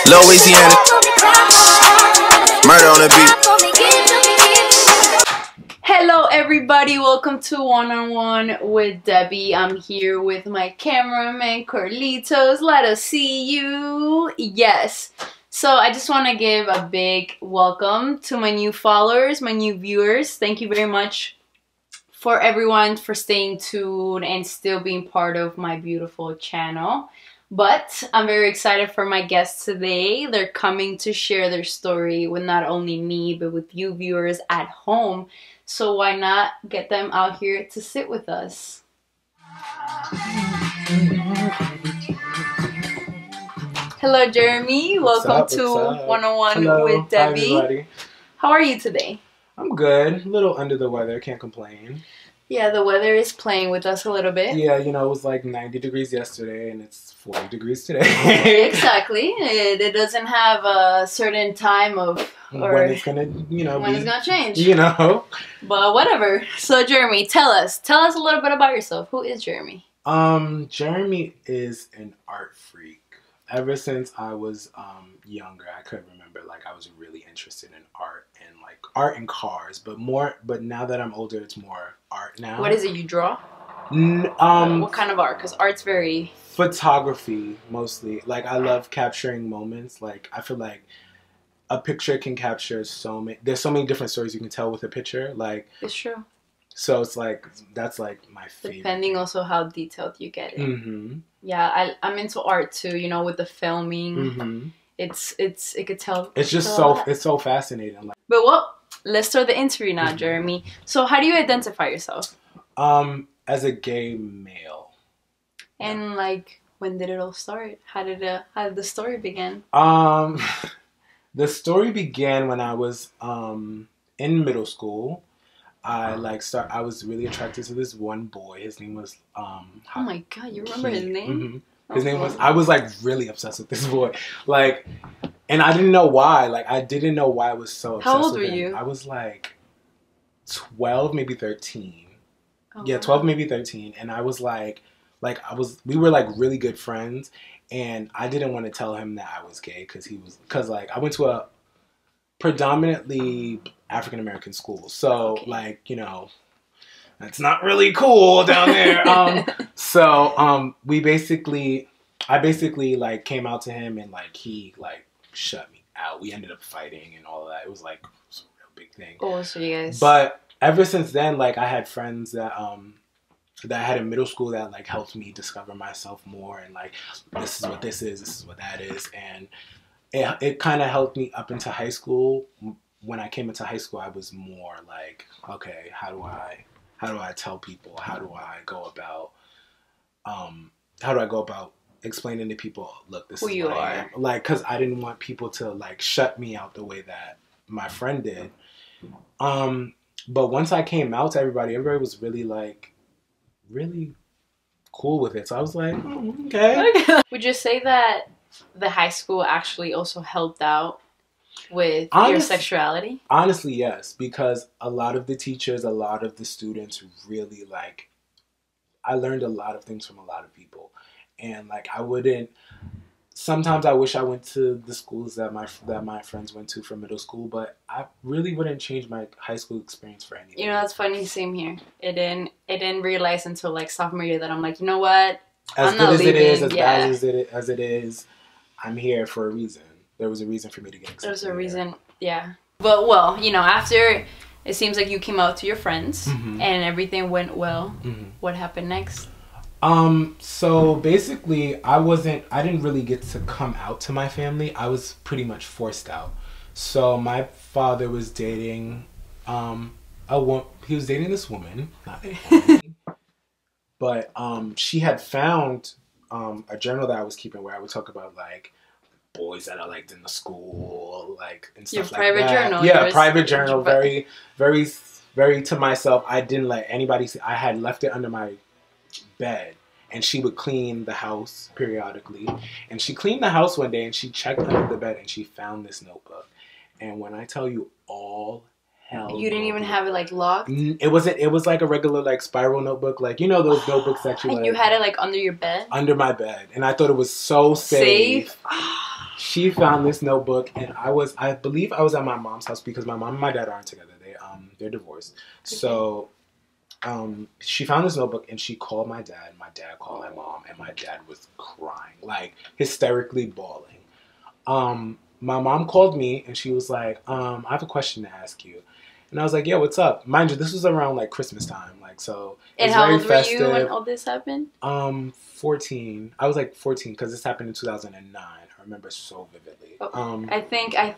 Louisiana. Murder on the beat. Hello everybody, welcome to One-on-One with Debbie. I'm here with my cameraman Carlitos. Let us see you. Yes. So I just want to give a big welcome to my new followers, my new viewers. Thank you very much for everyone for staying tuned and still being part of my beautiful channel. But I'm very excited for my guests today. They're coming to share their story with not only me, but with you viewers at home. So why not get them out here to sit with us? Hello, Jeremy. Welcome to One-on-One with Debbie. Hi, everybody. How are you today? I'm good. A little under the weather. Can't complain. Yeah, the weather is playing with us a little bit. Yeah, you know, it was like 90 degrees yesterday, and it's 40 degrees today. Exactly. It doesn't have a certain time of when it's gonna, you know, when it's gonna change. You know. But whatever. So Jeremy, tell us a little bit about yourself. Who is Jeremy? Jeremy is an art freak. Ever since I was younger, I could remember like I was really interested in art and like art and cars, but now that I'm older, it's more art now. What is it you draw? What kind of art? Because art's very photography mostly. Like I love capturing moments. Like I feel like a picture can capture so many. There's so many different stories you can tell with a picture. Like it's true. So it's like that's like my favorite. Depending also how detailed you get it. Mm-hmm. Yeah, I'm into art too. You know, with the filming, mm-hmm. it could tell. It's just so fascinating. Like, but well, let's start the interview now, Jeremy. So how do you identify yourself? As a gay male. And like, when did it all start? How did the story begin? The story began when I was in middle school. I was really attracted to this one boy. His name was oh my god, you remember his name? Mm-hmm. His name was, I was like really obsessed with this boy. Like, and I didn't know why. Like, I didn't know why I was so obsessed with him. How old were you? I was like 12, maybe 13. Oh, yeah, wow. 12, maybe 13. And I was we were like really good friends. And I didn't want to tell him that I was gay because like I went to a predominantly African American school. So okay. like, you know, it's not really cool down there. I basically like came out to him and like he like shut me out. We ended up fighting and all of that. It was like a real big thing. Oh, so you guys. But ever since then, like I had friends that I had in middle school that like helped me discover myself more and like this is what this is what that is, and it kind of helped me up into high school. When I came into high school, I was more like, okay, how do I tell people? How do I go about explaining to people, look, this who is you what I are. am. Like, because I didn't want people to like shut me out the way that my friend did. But once I came out to everybody was really like, really cool with it. So I was like, okay. Would you say that the high school actually also helped out with your sexuality? Honestly, yes, because a lot of the teachers, a lot of the students really like, I learned a lot of things from a lot of people. And like sometimes I wish I went to the schools that my friends went to for middle school, but I really wouldn't change my high school experience for anything. You know, that's funny, same here. I didn't realize until like sophomore year that I'm like, you know what? As good as it is, as bad as it is, I'm here for a reason. There was a reason for me to get accepted. There was a reason, yeah. But well, you know, after it seems like you came out to your friends mm-hmm. and everything went well. Mm-hmm. What happened next? So basically I didn't really get to come out to my family. I was pretty much forced out. So my father was dating, he was dating this woman, not a woman, but, she had found, a journal that I was keeping where I would talk about like boys that I liked in the school, like, and stuff like that. Your private journal. Yeah, private journal, very, very, very to myself. I didn't let anybody see. I had left it under my bed, and she would clean the house periodically, and she cleaned the house one day and she checked under the bed and she found this notebook, and when I tell you, all hell you didn't even have it like locked? It was like a regular like spiral notebook, like, you know, those notebooks that you and like, you had it like under your bed? Under my bed, and I thought it was so safe. she found this notebook, and I believe I was at my mom's house because my mom and my dad aren't together. They're divorced. Okay. So she found this notebook and she called my dad. My dad called my mom, and my dad was crying, like hysterically bawling. My mom called me and she was like, I have a question to ask you. And I was like, yeah, what's up? Mind you, this was around like Christmas time. Like, so it was very festive. And how old were you when all this happened? 14. I was like 14 because this happened in 2009. I remember so vividly. I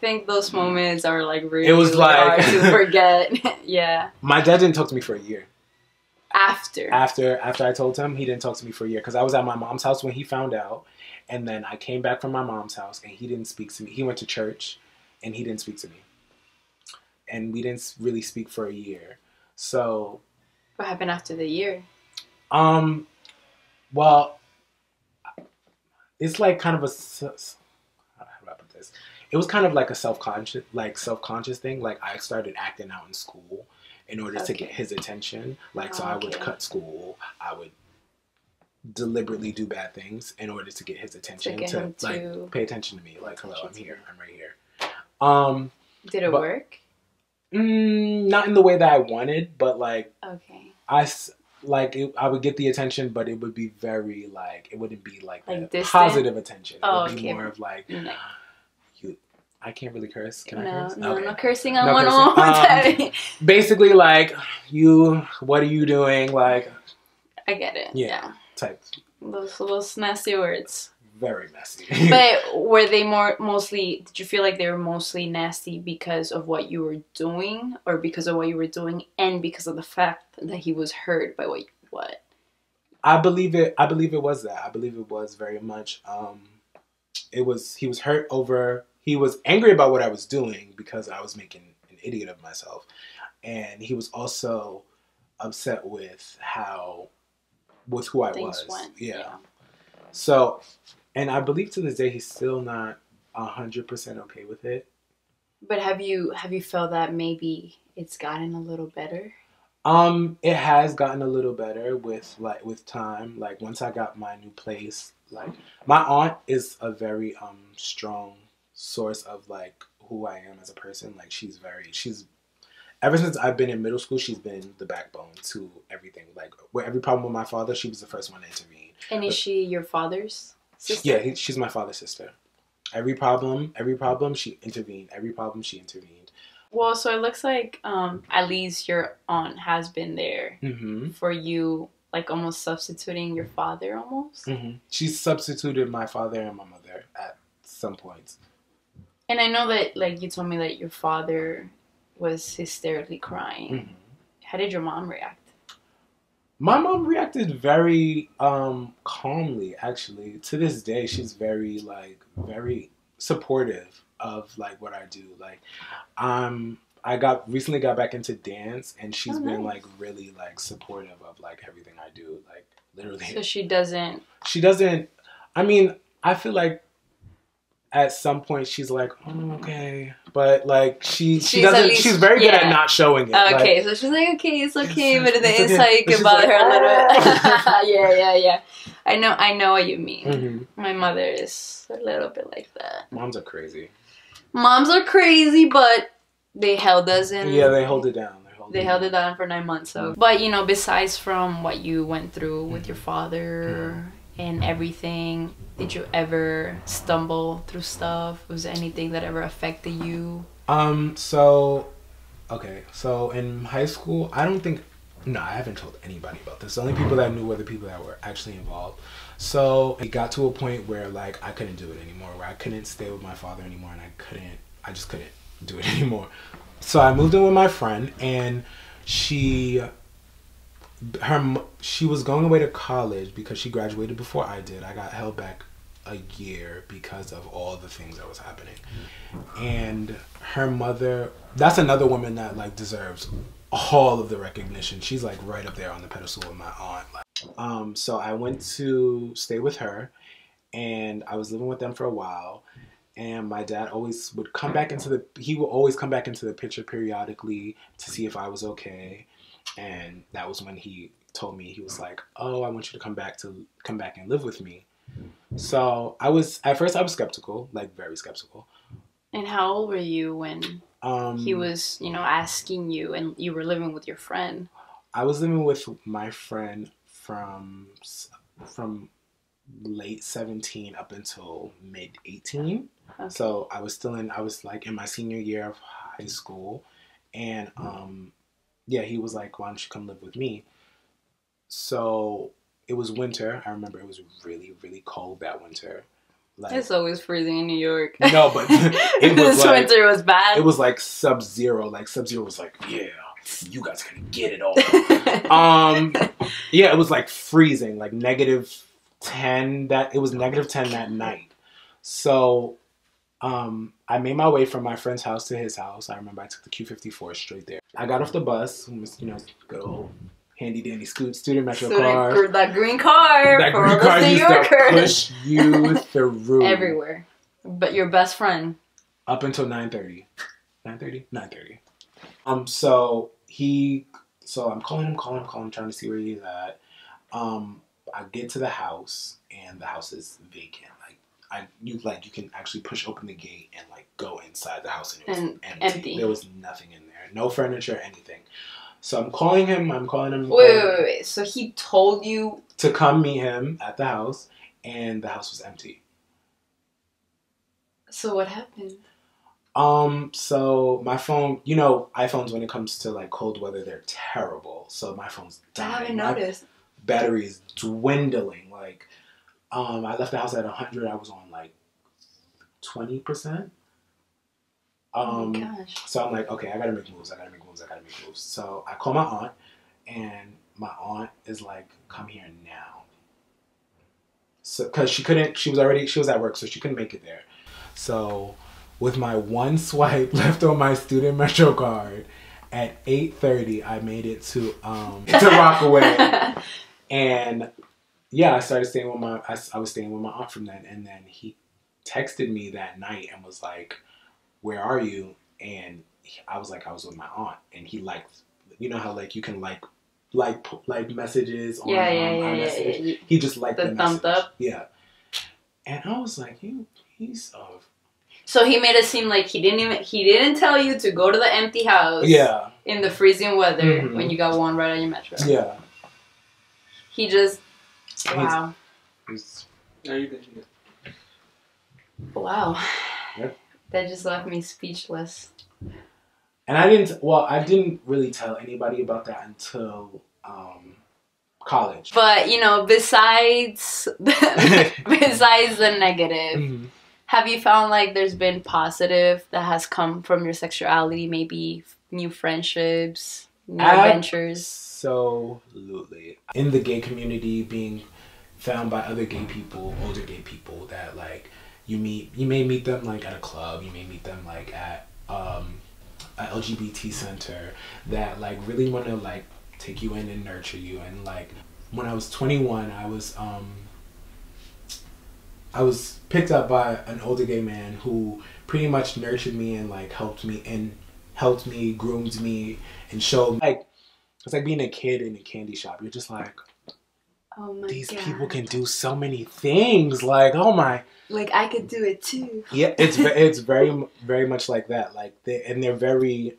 think those moments are like really, it was really like, hard to forget. Yeah. My dad didn't talk to me for a year. After I told him, he didn't talk to me for a year because I was at my mom's house when he found out. And then I came back from my mom's house and he didn't speak to me. He went to church and he didn't speak to me. And we didn't really speak for a year. So what happened after the year? Well, it's like kind of how do I put this? It was kind of like a self-conscious thing. Like I started acting out in school in order to get his attention. Like, so I would cut school. I would deliberately do bad things in order to get his attention, to pay attention to me. Like, hello, I'm here. I'm right here. Did it work? Not in the way that I wanted, but like, okay. I would get the attention, but it would be very like, it wouldn't be like positive attention. It would be more of like, I can't really curse. Can I curse? No cursing on OneOnOneWithDebbie. Basically, like, what are you doing? Like, I get it. Yeah. Type. Those nasty words. Very messy. But were they did you feel like they were mostly nasty because of what you were doing, or because of what you were doing and because of the fact that he was hurt by what? I believe it was that. I believe it was very much, he was hurt over, he was angry about what I was doing because I was making an idiot of myself. And he was also upset with who I was. Yeah. So, and I believe to this day he's still not 100% okay with it. But have you felt that maybe it's gotten a little better? It has gotten a little better with time. Like once I got my new place, like my aunt is a very strong source of like who I am as a person. Like she's ever since I've been in middle school, she's been the backbone to everything. Like with every problem with my father, she was the first one to intervene. And is she your father's sister? Yeah, she's my father's sister. Every problem, she intervened. Every problem, she intervened. Well, so it looks like at least your aunt has been there for you, like almost substituting your father almost. Mm-hmm. She substituted my father and my mother at some points. And I know that, like, you told me that your father was hysterically crying. Mm-hmm. How did your mom react? My mom reacted very calmly, actually. To this day, she's very supportive of like what I do. Like, I recently got back into dance, and she's been like really like supportive of like everything I do. Like literally. So she doesn't. I mean, I feel like at some point she's like, oh, okay, but like she doesn't. She's very good at not showing it. Okay, so she's like, okay, it's okay, but the inside you can bother her a little bit. Yeah. I know what you mean. Mm-hmm. My mother is a little bit like that. Moms are crazy. But they held us in. Yeah, they hold it down. They held it down for 9 months. So, but besides from what you went through with your father and everything, did you ever stumble through stuff? Was there anything that ever affected you? So in high school, I haven't told anybody about this. The only people that knew were the people that were actually involved. So it got to a point where like I couldn't do it anymore, where I couldn't stay with my father anymore, and I just couldn't do it anymore. So I moved in with my friend, and she was going away to college because she graduated before I did. I got held back a year because of all the things that was happening. And her mother, that's another woman that like deserves all of the recognition. She's like right up there on the pedestal with my aunt. So I went to stay with her, and I was living with them for a while. And my dad always would come back into the picture periodically to see if I was okay. And that was when he told me, he was like, oh, I want you to come back and live with me. So at first I was skeptical, like very skeptical. And how old were you when he was, asking you and you were living with your friend? I was living with my friend from late 17 up until mid 18. Okay. So I was like in my senior year of high school, and yeah, he was like, why don't you come live with me? So it was winter. I remember it was really, really cold that winter. Like, it's always freezing in New York. No, but it was this winter was bad. It was like sub-zero. Like Sub-Zero was like, yeah, you guys gonna get it all. Yeah, it was like freezing, like -10. It was -10 that night. So I made my way from my friend's house to his house. I remember I took the Q54 straight there. I got off the bus, good old handy dandy student metro car. That green car. That green car used to push you through everywhere. But your best friend. Up until 9:30. 9:30? 9:30. So I'm calling him, trying to see where he's at. I get to the house and the house is vacant. You can actually push open the gate and like go inside the house and it was empty. There was nothing in there. No furniture, anything. So I'm calling him. Wait. So he told you to come meet him at the house, and the house was empty. So what happened? So my phone, iPhones when it comes to like cold weather, they're terrible. So my phone's dying. I haven't noticed. My battery is dwindling. Like, I left the house at 100. I was on like 20%. Oh my gosh. So I'm like, okay, I gotta make moves. So I call my aunt, and my aunt is like, come here now. So, cause she was at work, so she couldn't make it there. So with my one swipe left on my student metro card, at 8:30, I made it to Rockaway. And yeah, I started staying with I was staying with my aunt from then. And then he texted me that night and was like, where are you? And I was like, I was with my aunt. And he liked, how like you can like messages on iMessage. Yeah. He just liked the thumbs up. Yeah. And I was like, he's So he made it seem like he didn't tell you to go to the empty house. Yeah. In the freezing weather when you got one right on your metro. Yeah. He just wow. Wow. Yep. That just left me speechless. And I didn't really tell anybody about that until college. But besides the negative, have you found like there's been positive that has come from your sexuality? Maybe new friendships, new adventures? Absolutely. In the gay community, being found by other gay people, older gay people that like you may meet them like at a club, you may meet them like at an LGBT center that like really want to like take you in and nurture you. And like when I was 21, I was picked up by an older gay man who pretty much nurtured me and like helped me, groomed me, and showed like it's like being a kid in a candy shop. You're just like, oh my these God. people can do so many things. Like, oh my. Like I could do it too. Yeah, it's very very much like that. Like they're very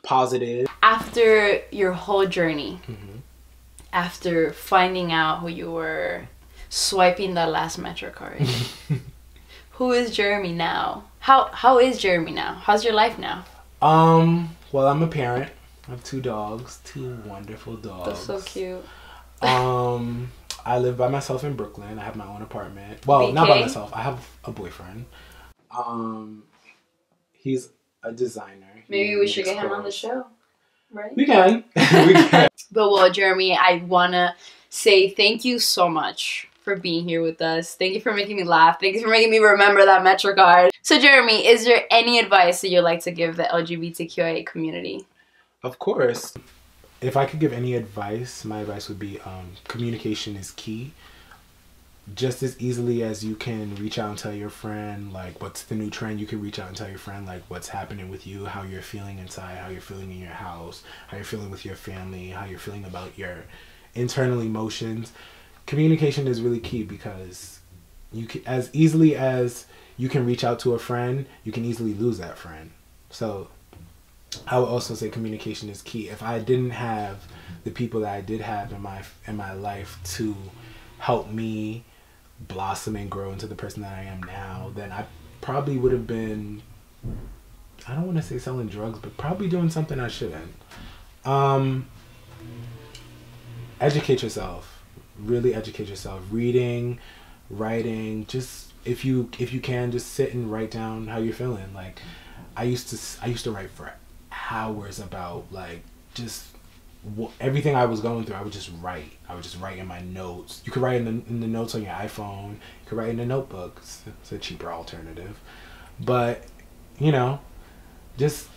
positive. After your whole journey, after finding out who you were, swiping that last metro card, who is Jeremy now? How is Jeremy now? How's your life now? Well, I'm a parent. I have 2 dogs, 2 wonderful dogs. That's so cute. I live by myself in Brooklyn. I have my own apartment. Well, BK? Not by myself. I have a boyfriend. He's a designer. Maybe we should get him on the show, right? We can. We can. But well, Jeremy, I wanna say thank you so much for being here with us. Thank you for making me laugh. Thank you for making me remember that metro card. So Jeremy, is there any advice that you'd like to give the LGBTQIA community? Of course. If I could give any advice, my advice would be communication is key. Just as easily as you can reach out and tell your friend like what's the new trend, you can reach out and tell your friend like what's happening with you, how you're feeling inside, how you're feeling in your house, how you're feeling with your family, how you're feeling about your internal emotions. Communication is really key because you can, as easily as you can reach out to a friend, you can easily lose that friend. So I would also say communication is key. If I didn't have the people that I did have in my life to help me blossom and grow into the person that I am now, then I probably would have been, I don't want to say selling drugs, but probably doing something I shouldn't. Educate yourself. Really educate yourself. Reading, writing, just if you can, just sit and write down how you're feeling. Like I used to write for hours about like just everything I was going through. I would just write in my notes. You could write in the notes on your iPhone. You could write in a notebook. It's a cheaper alternative. But you know, just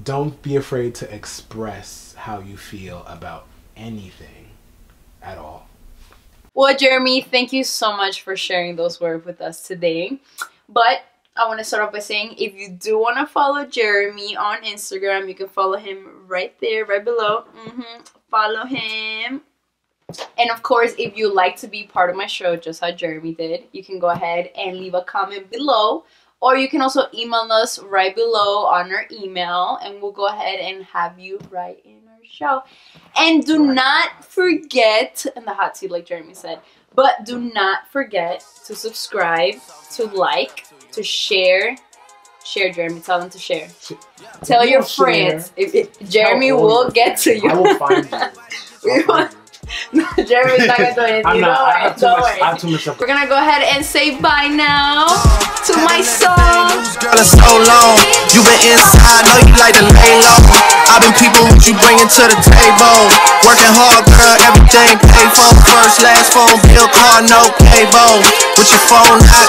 don't be afraid to express how you feel about anything at all. Well, Jeremy, thank you so much for sharing those words with us today. But I want to start off by saying, if you do want to follow Jeremy on Instagram, you can follow him right there, right below. Follow him. And of course, if you like to be part of my show, just how Jeremy did, you can go ahead and leave a comment below. Or you can also email us right below on our email, and we'll go ahead and have you right in our show. And do not forget, in the hot seat like Jeremy said, but do not forget to subscribe, to like, to share. Share, Jeremy. Tell them to share. Tell your friends. Jeremy will get to you. I will find you. No, Jeremy's not gonna do anything. I have too much. We're gonna go ahead and say bye now to my song. Girl, it's so long. You been inside, know you like to lay low. I've been people what you bringing to the table. Working hard, girl, everything paid for. First, last phone bill, car, no cable. With your phone hot,